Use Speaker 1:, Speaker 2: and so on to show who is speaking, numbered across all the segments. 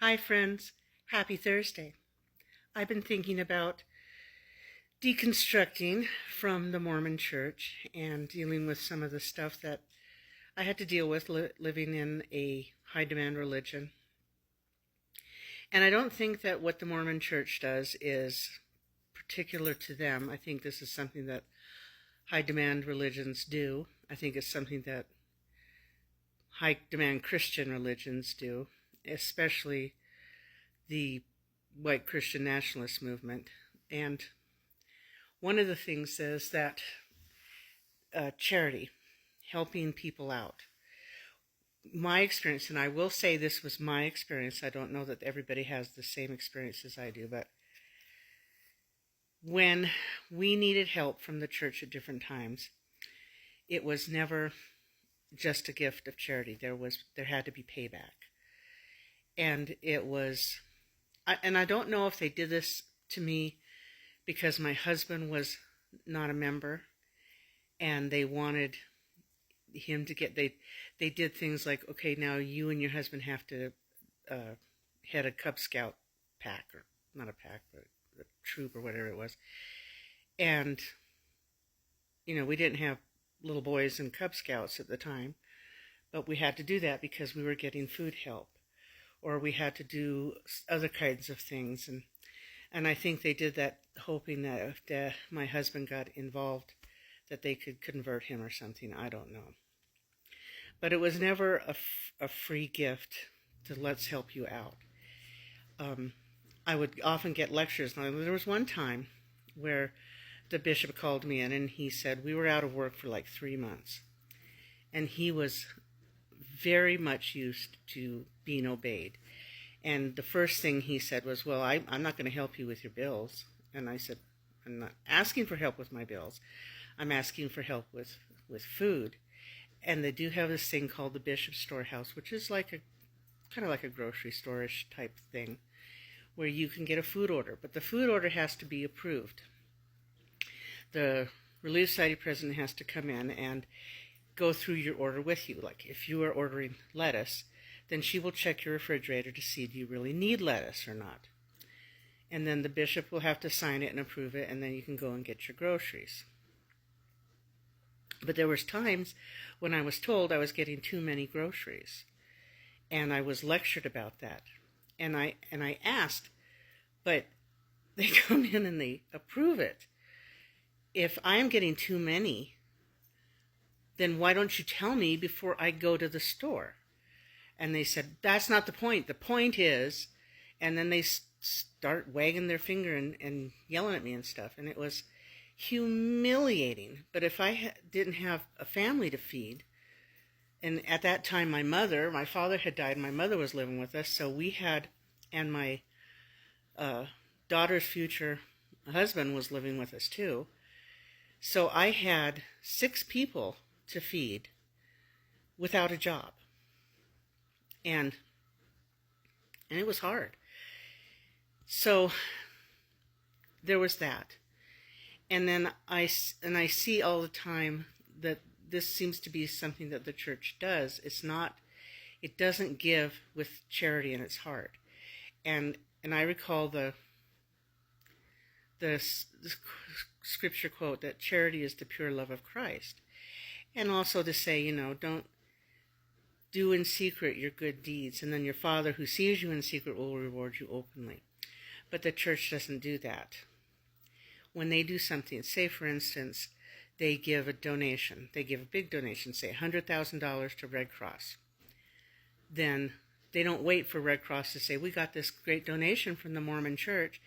Speaker 1: Hi, friends. Happy Thursday. I've been thinking about deconstructing from the Mormon church and dealing with some of the stuff that I had to deal with living in a high demand religion. And I don't think that what the Mormon church does is particular to them. I think this is something that high demand religions do. I think it's something that high demand Christian religions do, especially the white Christian nationalist movement. And one of the things is that charity, helping people out. My experience, and I will say this was my experience, I don't know that everybody has the same experience as I do, but when we needed help from the church at different times, it was never just a gift of charity. There had to be payback. And it was, and I don't know if they did this to me because my husband was not a member and they wanted him to get, they did things like, okay, now you and your husband have to head a Cub Scout pack, or not a pack, but a troop or whatever it was. And, we didn't have little boys and Cub Scouts at the time, but we had to do that because we were getting food help, or we had to do other kinds of things. And I think they did that hoping that if my husband got involved, that they could convert him or something. I don't know. But it was never a free gift to let's help you out. I would often get lectures. Now, there was one time where the bishop called me in and he said we were out of work for like 3 months. And he was very much used to being obeyed. And the first thing he said was, well, I'm not going to help you with your bills. And I said, I'm not asking for help with my bills. I'm asking for help with food. And they do have this thing called the Bishop's Storehouse, which is kind of like a grocery store-ish type thing, where you can get a food order. But the food order has to be approved. The Relief Society president has to come in and go through your order with you. Like if you are ordering lettuce, then she will check your refrigerator to see do you really need lettuce or not. And then the bishop will have to sign it and approve it, and then you can go and get your groceries. But there was times when I was told I was getting too many groceries, and I was lectured about that. And I asked, but they come in and they approve it. If I'm getting too many, then why don't you tell me before I go to the store? And they said, that's not the point. The point is, and then they start wagging their finger and yelling at me and stuff. And it was humiliating. But if I didn't have a family to feed, and at that time my father had died, my mother was living with us, so we had, and my daughter's future husband was living with us too. So I had 6 people to feed without a job. And it was hard. So there was that. And then I see all the time that this seems to be something that the church does. It doesn't give with charity in its heart. And I recall the scripture quote that charity is the pure love of Christ. And also to say, don't do in secret your good deeds, and then your Father who sees you in secret will reward you openly. But the church doesn't do that. When they do something, say for instance, they give a donation, they give a big donation, say $100,000 to Red Cross, then they don't wait for Red Cross to say, we got this great donation from the Mormon church.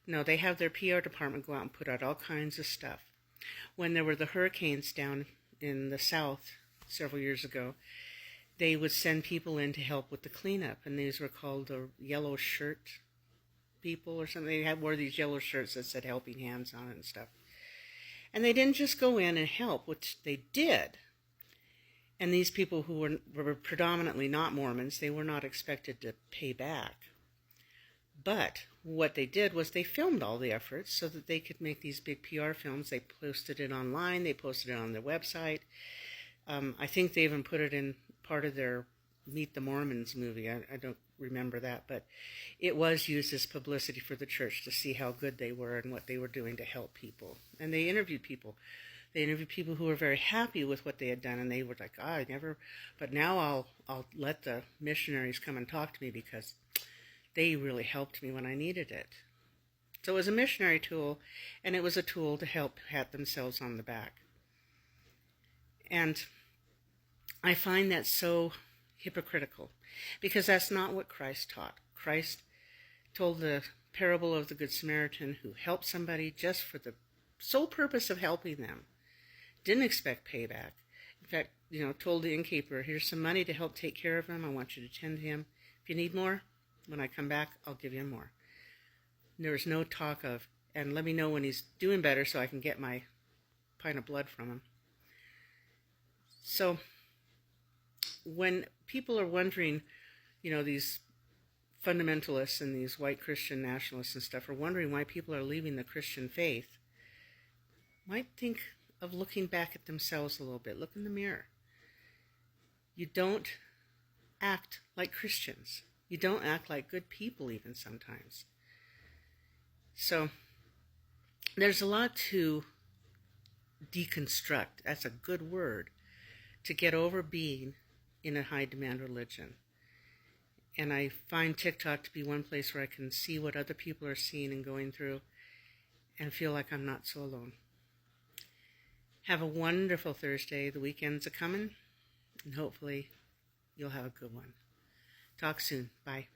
Speaker 1: No, they have their PR department go out and put out all kinds of stuff. When there were the hurricanes down in the south several years ago, they would send people in to help with the cleanup, and these were called the yellow shirt people or something. They wore these yellow shirts that said helping hands on it and stuff. And they didn't just go in and help, which they did. And these people who were predominantly not Mormons, they were not expected to pay back. But what they did was they filmed all the efforts so that they could make these big PR films. They posted it online. They posted it on their website. I think they even put it in part of their Meet the Mormons movie. I don't remember that, but it was used as publicity for the church to see how good they were and what they were doing to help people. And they interviewed people. They interviewed people who were very happy with what they had done, and they were like, I never, but now I'll let the missionaries come and talk to me because they really helped me when I needed it. So it was a missionary tool, and it was a tool to help pat themselves on the back. And I find that so hypocritical, because that's not what Christ taught. Christ told the parable of the Good Samaritan who helped somebody just for the sole purpose of helping them. Didn't expect payback. In fact, told the innkeeper, here's some money to help take care of him. I want you to tend to him. If you need more, when I come back, I'll give you more. There was no talk of, and let me know when he's doing better so I can get my pint of blood from him. So when people are wondering, these fundamentalists and these white Christian nationalists and stuff are wondering why people are leaving the Christian faith, might think of looking back at themselves a little bit. Look in the mirror. You don't act like Christians. You don't act like good people even sometimes. So there's a lot to deconstruct. That's a good word. To get over being in a high-demand religion. And I find TikTok to be one place where I can see what other people are seeing and going through and feel like I'm not so alone. Have a wonderful Thursday. The weekend's a-coming, and hopefully you'll have a good one. Talk soon. Bye.